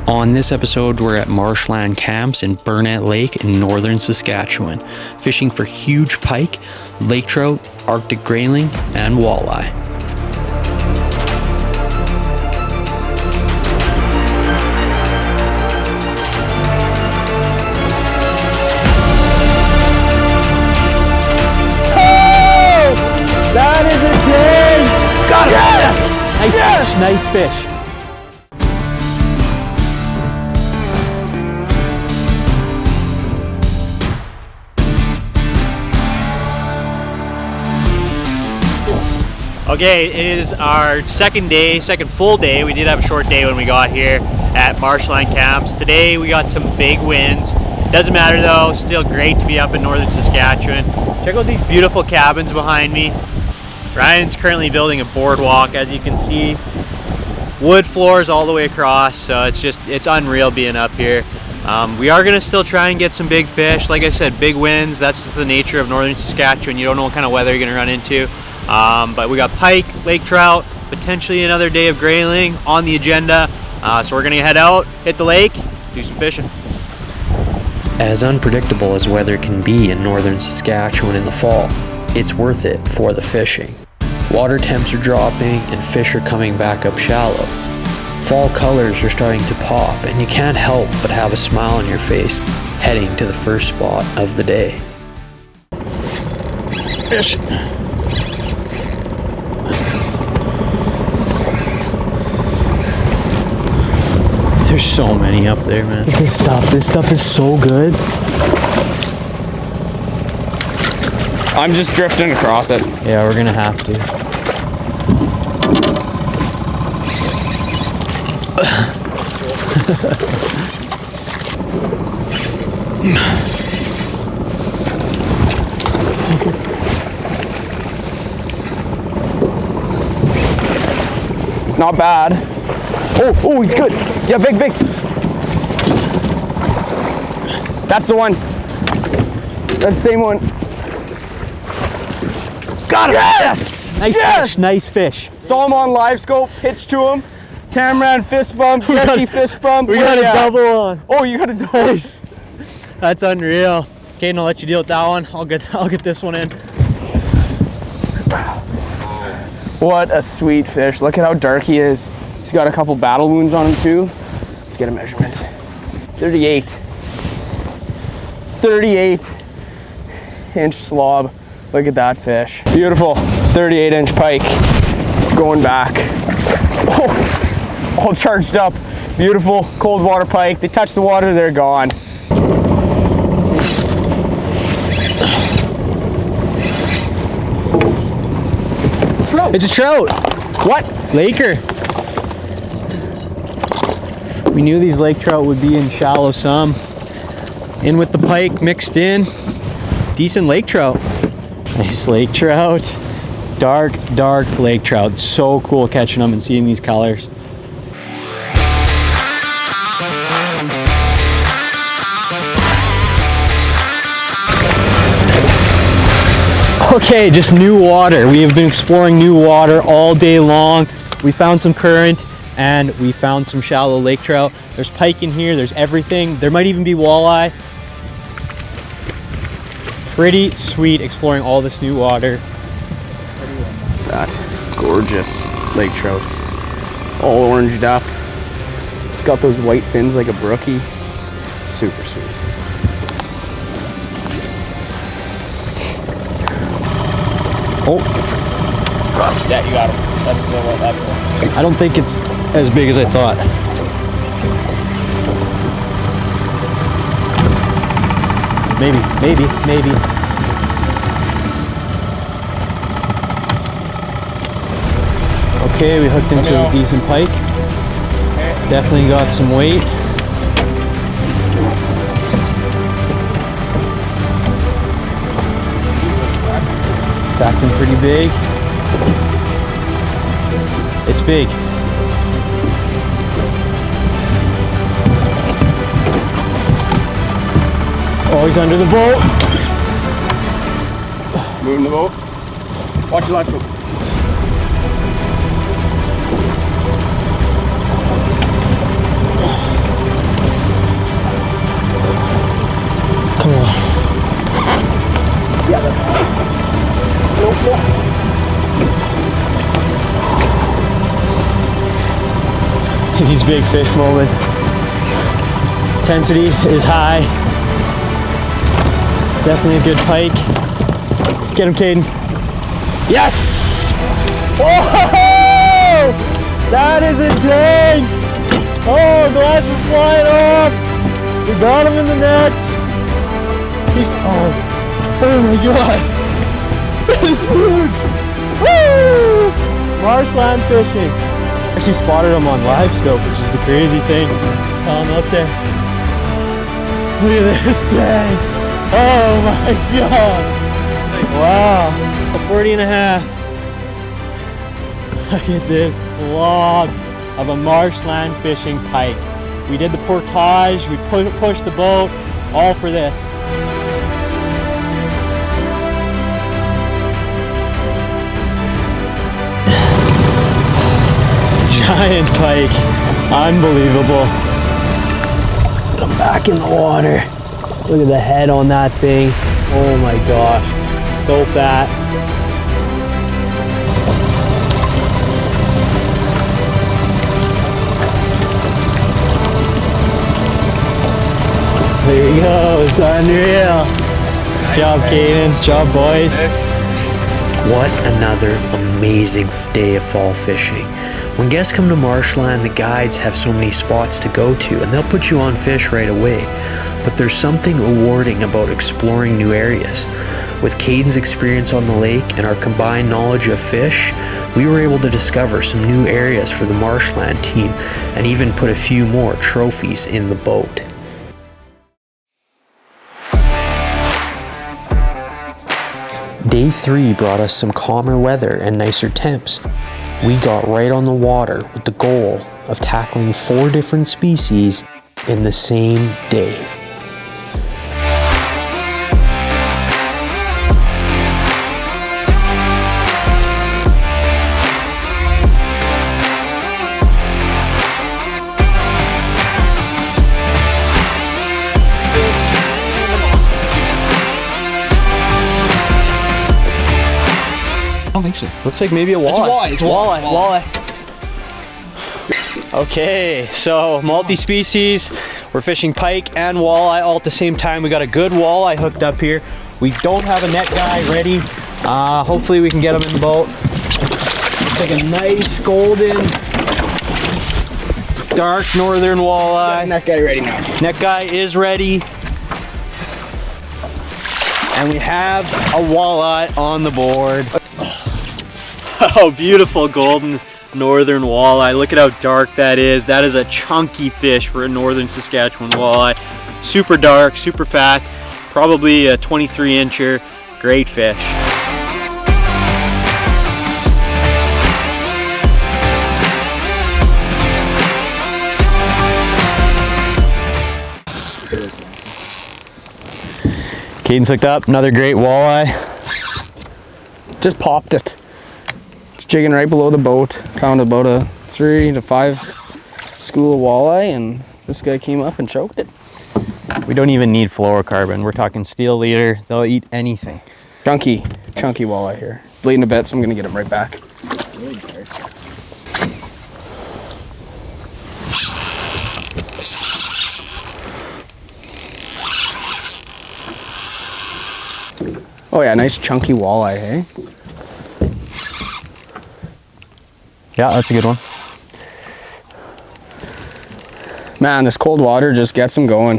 On this episode, we're at Marshland camps in Burnett Lake in northern Saskatchewan, fishing for huge pike, lake trout, Arctic grayling, and walleye. Oh! That is a 10! Got it! Yes! Nice fish, nice fish. Okay, it is our second full day. We did have a short day when we got here at Marshland camps. Today we got some big winds. Doesn't matter though, still great to be up in northern Saskatchewan. Check out these beautiful cabins behind me. Ryan's currently building a boardwalk, as you can see. Wood floors all the way across, so it's unreal being up here. We are gonna still try and get some big fish. Like I said, big winds, that's just the nature of northern Saskatchewan. You don't know what kind of weather you're gonna run into. But we got pike, lake trout, potentially another day of grayling on the agenda. So we're gonna head out, hit the lake, do some fishing. As unpredictable as weather can be in northern Saskatchewan in the fall, it's worth it for the fishing. Water temps are dropping and fish are coming back up shallow. Fall colors are starting to pop and you can't help but have a smile on your face heading to the first spot of the day. Fish. There's so many up there, man. This stuff is so good. I'm just drifting across it. Yeah, we're gonna have to. Not bad. Oh, he's good. Yeah, big. That's the one. That's the same one. Got it! Yes! Nice fish. Saw him on live scope, pitched to him. Cameron fist bump, Jesse fist bump. We got a double on. Oh, you got a double. Nice. That's unreal. Kaiden, I'll let you deal with that one. I'll get this one in. What a sweet fish. Look at how dark he is. He's got a couple battle wounds on him too. Let's get a measurement. 38 inch slob. Look at that fish. Beautiful 38 inch pike going back. Oh, all charged up. Beautiful cold water pike. They touch the water, they're gone. It's a trout. What? Laker. We knew these lake trout would be in shallow some. In with the pike mixed in. Decent lake trout. Nice lake trout. Dark lake trout. So cool catching them and seeing these colors. Okay, just new water. We have been exploring new water all day long. We found some current and we found some shallow lake trout. There's pike in here, there's everything. There might even be walleye. Pretty sweet exploring all this new water. That gorgeous lake trout. All oranged up. It's got those white fins like a brookie. Super sweet. Oh, Yeah, you got him. That's the one. I don't think it's as big as I thought. Maybe. Okay, we hooked into a decent pike. Definitely got some weight. It's acting pretty big. It's big. Oh, he's under the boat. Moving the boat. Watch your live scope. These big fish moments. Intensity is high. It's definitely a good pike. Get him, Kaiden. Yes! Whoa! That is a tank! Oh, glass is flying off! We got him in the net! He's, oh my god! That is huge! Woo! Marshland fishing. Actually spotted him on live scope, which is the crazy thing. Saw him out there. Look at this tank! Oh my god! Wow! A 40 and a half. Look at this log of a marshland fishing pike. We did the portage, we pushed the boat, all for this. Giant pike, unbelievable. Put him back in the water. Look at the head on that thing. Oh my gosh, so fat. There he goes, unreal. Good job, Kaiden. Good job, boys. What another amazing day of fall fishing. When guests come to Marshland, the guides have so many spots to go to and they'll put you on fish right away. But there's something rewarding about exploring new areas. With Kaiden's experience on the lake and our combined knowledge of fish, we were able to discover some new areas for the Marshland team and even put a few more trophies in the boat. Day 3 brought us some calmer weather and nicer temps. We got right on the water with the goal of tackling 4 different species in the same day. I don't think so. Looks like maybe a walleye. It's a walleye. Walleye. Okay, so multi-species. We're fishing pike and walleye all at the same time. We got a good walleye hooked up here. We don't have a net guy ready. Hopefully we can get him in the boat. Looks like a nice golden, dark northern walleye. Net guy ready now. Net guy is ready. And we have a walleye on the board. Oh, beautiful golden northern walleye. Look at how dark that is. That is a chunky fish for a northern Saskatchewan walleye. Super dark, super fat, probably a 23-incher. Great fish. Kaiden's hooked up, another great walleye. Just popped it. Just jigging right below the boat. Found about a 3 to 5 school of walleye, and this guy came up and choked it. We don't even need fluorocarbon. We're talking steel leader. They'll eat anything. Chunky walleye here. Bleeding a bit, so I'm gonna get him right back. Oh yeah, nice chunky walleye, hey? Yeah, that's a good one. Man, this cold water just gets him going.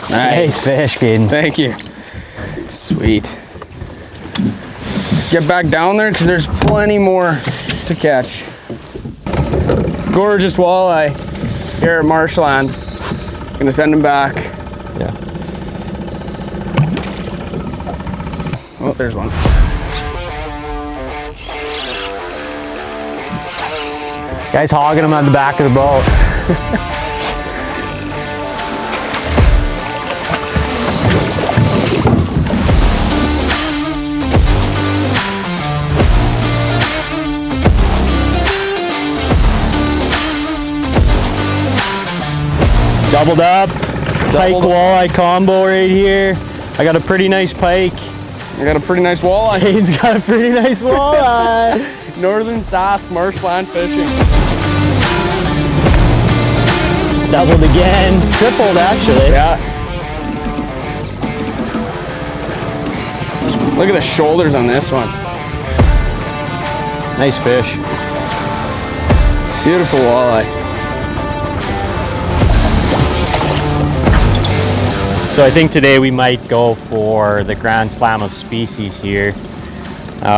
Nice fish, Kaiden. Thank you. Sweet. Get back down there because there's plenty more to catch. Gorgeous walleye here at Marshland. Gonna send him back. Yeah. Oh, there's one. Guy's hogging him on the back of the boat. Doubled up. Pike walleye combo right here. I got a pretty nice pike. I got a pretty nice walleye. Kaiden's got a pretty nice walleye. Northern Sask marshland fishing. Doubled again, tripled actually. Yeah. Look at the shoulders on this one. Nice fish. Beautiful walleye. So I think today we might go for the Grand Slam of species here.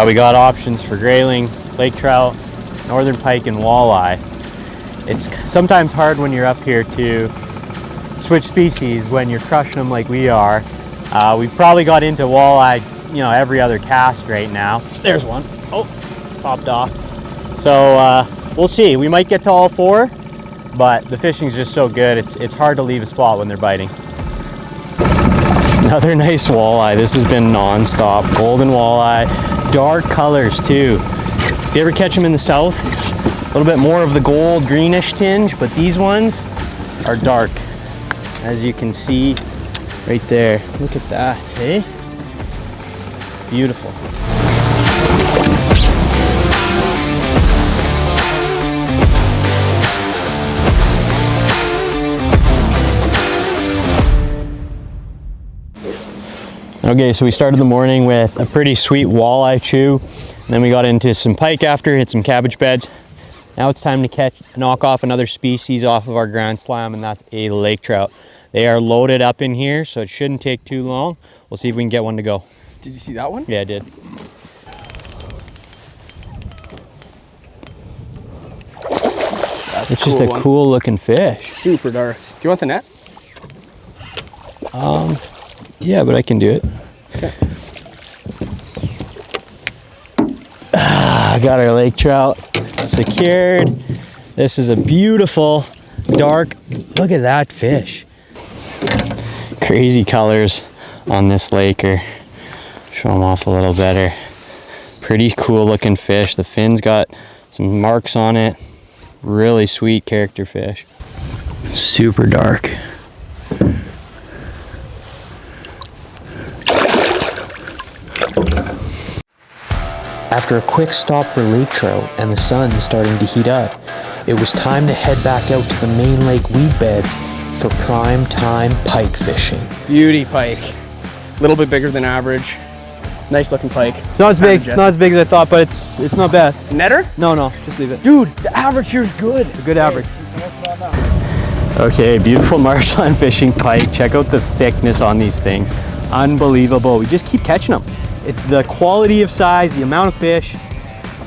We got options for grayling, lake trout, northern pike, and walleye. It's sometimes hard when you're up here to switch species when you're crushing them like we are. We've probably got into walleye, you know, every other cast right now. There's one. Oh, popped off. So we'll see. We might get to all four, but the fishing's just so good. It's hard to leave a spot when they're biting. Another nice walleye. This has been non-stop. Golden walleye, dark colors too. If you ever catch them in the south, a little bit more of the gold greenish tinge, but these ones are dark, as you can see right there. Look at that, eh? Beautiful. Okay, so we started the morning with a pretty sweet walleye chew, and then we got into some pike after, hit some cabbage beds. Now it's time to knock off another species off of our Grand Slam, and that's a lake trout. They are loaded up in here, so it shouldn't take too long. We'll see if we can get one to go. Did you see that one? Yeah, I did. It's just a cool looking fish. Super dark. Do you want the net? Yeah, but I can do it. Okay. Got our lake trout secured. This is a beautiful dark, look at that fish. Crazy colors on this laker. Show them off a little better. Pretty cool looking fish. The fin's got some marks on it. Really sweet character fish. Super dark. After a quick stop for lake trout and the sun starting to heat up, it was time to head back out to the main lake weed beds for prime time pike fishing. Beauty pike. A little bit bigger than average. Nice looking pike. It's not as big, not as big as I thought, but it's not bad. Netter? No, just leave it. Dude, the average here is good. A good average. Okay, beautiful marshland fishing pike. Check out the thickness on these things. Unbelievable. We just keep catching them. It's the quality of size, the amount of fish.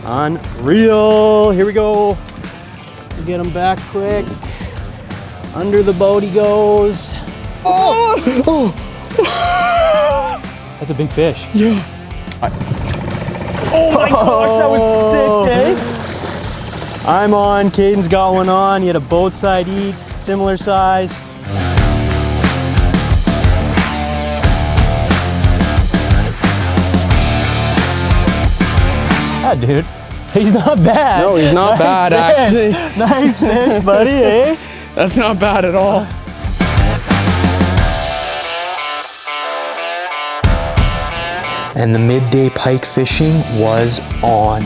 Unreal. Here we go. Get him back quick. Under the boat he goes. Oh! That's a big fish. Yeah. Oh my gosh, that was sick, eh? I'm on. Kaiden's got one on. He had a boat side eat, similar size. Yeah, dude. He's not bad. No, he's not bad, fish. actually. Nice fish, buddy, eh? That's not bad at all. And the midday pike fishing was on.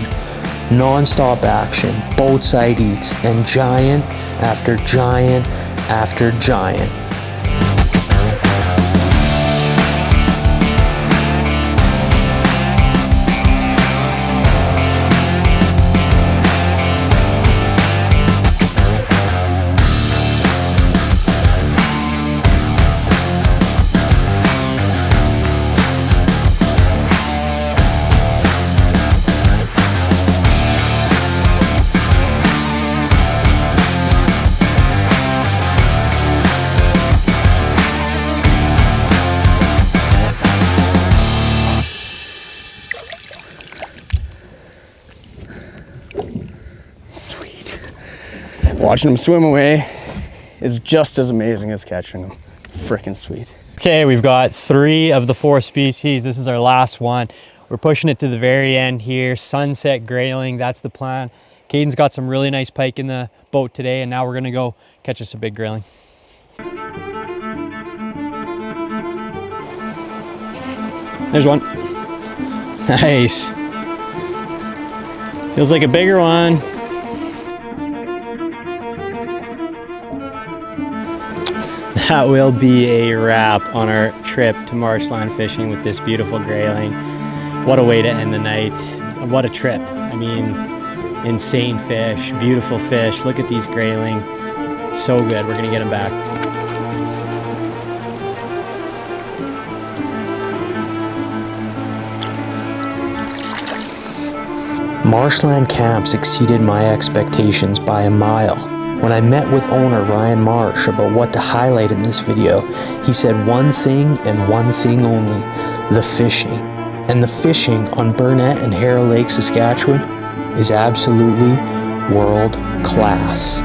Non-stop action, boat side eats, and giant after giant after giant. Watching them swim away is just as amazing as catching them. Freaking sweet. Okay, we've got 3 of the 4 species. This is our last one. We're pushing it to the very end here. Sunset grayling, that's the plan. Kaiden's got some really nice pike in the boat today, and now we're gonna go catch us a big grayling. There's one. Nice. Feels like a bigger one. That will be a wrap on our trip to marshland fishing with this beautiful grayling. What a way to end the night. What a trip. I mean, insane fish, beautiful fish. Look at these grayling. So good. We're gonna get them back. Marshland camps exceeded my expectations by a mile. When I met with owner Ryan Marsh about what to highlight in this video, he said one thing and one thing only, the fishing. And the fishing on Burnett and Harrow Lake, Saskatchewan is absolutely world class.